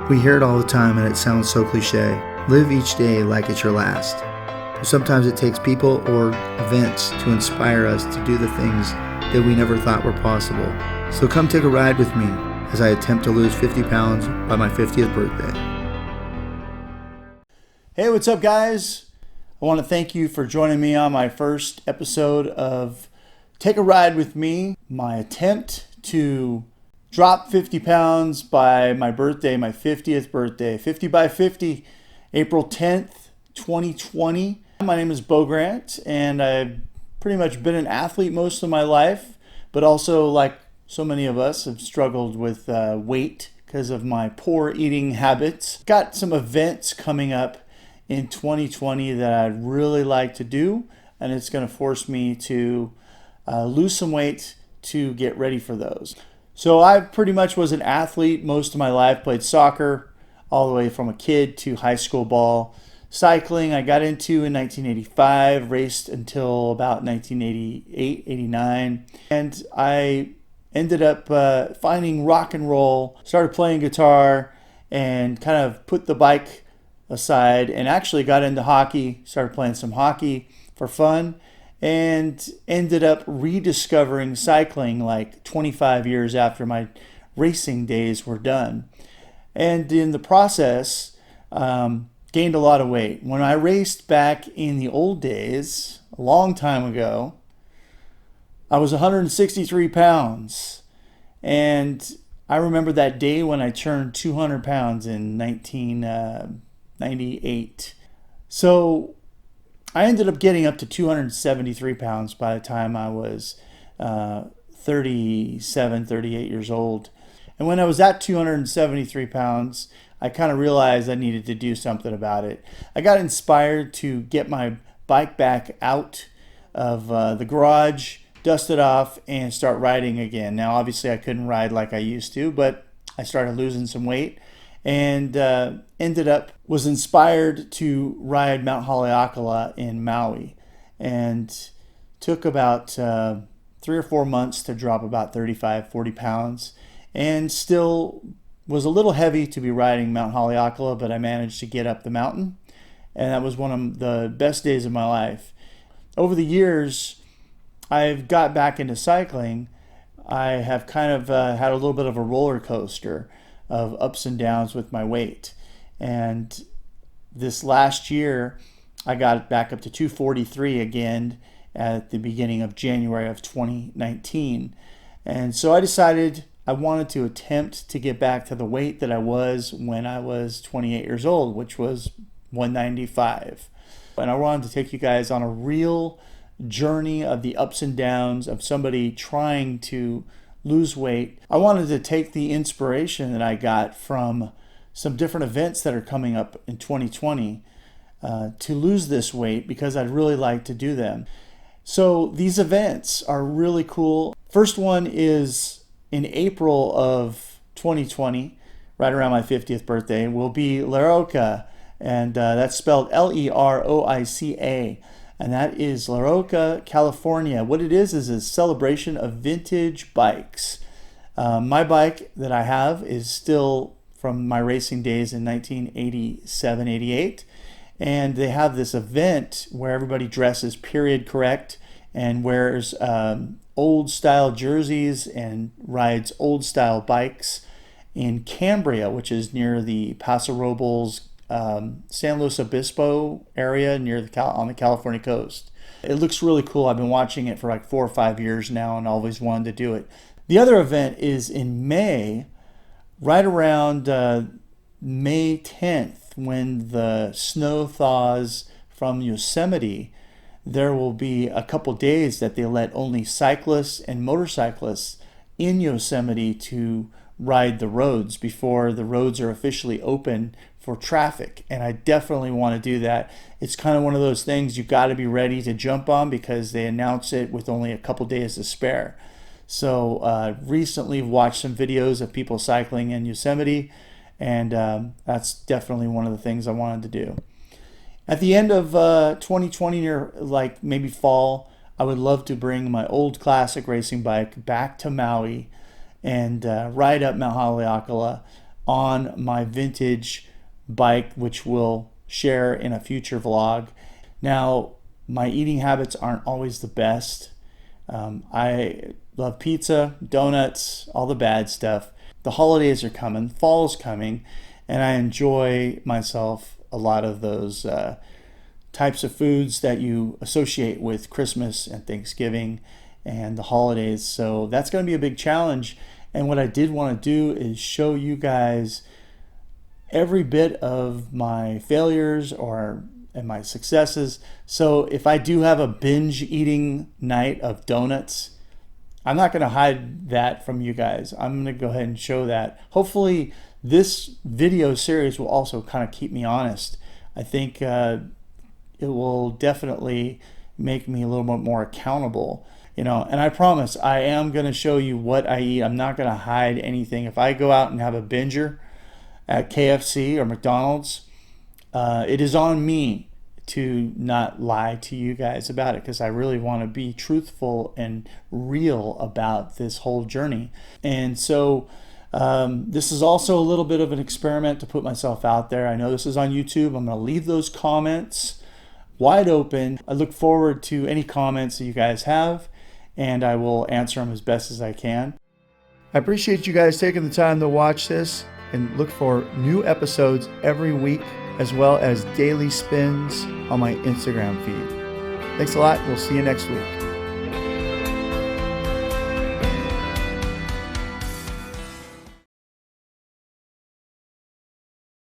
We hear it all the time and it sounds so cliche. Live each day like it's your last. Sometimes it takes people or events to inspire us to do the things that we never thought were possible. So come take a ride with me as I attempt to lose 50 pounds by my 50th birthday. Hey, what's up, guys? I want to thank you for joining me on my first episode of Take a Ride with Me, my attempt to drop 50 pounds by my birthday, my 50th birthday, 50 by 50, April 10th, 2020. My name is Beau Grant, and I've pretty much been an athlete most of my life, but also, like so many of us, have struggled with weight because of my poor eating habits. Got some events coming up in 2020 that I'd really like to do, and it's going to force me to lose some weight to get ready for those. So I pretty much was an athlete most of my life, played soccer all the way from a kid to high school ball. Cycling I got into in 1985, raced until about 1988, 89, and I ended up finding rock and roll, started playing guitar, and kind of put the bike aside and actually got into hockey, started playing some hockey for fun, and ended up rediscovering cycling like 25 years after my racing days were done. And in the process, gained a lot of weight. When I raced back in the old days, a long time ago, I was 163 pounds. And I remember that day when I turned 200 pounds in 1998. So I ended up getting up to 273 pounds by the time I was 37, 38 years old. And when I was at 273 pounds, I kind of realized I needed to do something about it. I got inspired to get my bike back out of the garage, dust it off, and start riding again. Now, obviously, I couldn't ride like I used to, but I started losing some weight and was inspired to ride Mount Haleakala in Maui, and took about 3 or 4 months to drop about 35, 40 pounds, and still was a little heavy to be riding Mount Haleakala, but I managed to get up the mountain, and that was one of the best days of my life. Over the years, I've got back into cycling. I have kind of had a little bit of a roller coaster of ups and downs with my weight. And this last year, I got back up to 243 again at the beginning of January of 2019. And so I decided I wanted to attempt to get back to the weight that I was when I was 28 years old, which was 195. And I wanted to take you guys on a real journey of the ups and downs of somebody trying to lose weight. I wanted to take the inspiration that I got from some different events that are coming up in 2020 to lose this weight, because I'd really like to do them. So these events are really cool. First one is in April of 2020, right around my 50th birthday, will be Leroica, and that's spelled Leroica. And that is Leroica, California. What it is a celebration of vintage bikes. My bike that I have is still from my racing days in 1987, 88. And they have this event where everybody dresses period correct and wears old style jerseys and rides old style bikes in Cambria, which is near the Paso Robles, San Luis Obispo area on the California coast. It looks really cool. I've been watching it for like 4 or 5 years now and always wanted to do it. The other event is in May, right around May 10th, when the snow thaws from Yosemite. There will be a couple days that they let only cyclists and motorcyclists in Yosemite to ride the roads before the roads are officially open for traffic. And I definitely want to do that. It's kind of one of those things you got to be ready to jump on, because they announce it with only a couple days to spare. So recently watched some videos of people cycling in Yosemite, and that's definitely one of the things I wanted to do. At the end of 2020, near like maybe fall, I would love to bring my old classic racing bike back to Maui and ride up Mount Haleakala on my vintage bike, which we'll share in a future vlog. Now, my eating habits aren't always the best. I love pizza, donuts, all the bad stuff. The holidays are coming, fall's coming, and I enjoy myself a lot of those types of foods that you associate with Christmas and Thanksgiving and the holidays. So that's going to be a big challenge. And what I did want to do is show you guys every bit of my failures and my successes. So if I do have a binge eating night of donuts, I'm not going to hide that from you guys. I'm going to go ahead and show that. Hopefully this video series will also kind of keep me honest. I think it will definitely make me a little bit more accountable. And I promise I am going to show you what I eat. I'm not going to hide anything. If I go out and have a binger at KFC or McDonald's, it is on me to not lie to you guys about it, because I really want to be truthful and real about this whole journey. And so this is also a little bit of an experiment to put myself out there. I know this is on YouTube. I'm going to leave those comments wide open. I look forward to any comments that you guys have, and I will answer them as best as I can. I appreciate you guys taking the time to watch this, and look for new episodes every week, as well as daily spins on my Instagram feed. Thanks a lot. We'll see you next week.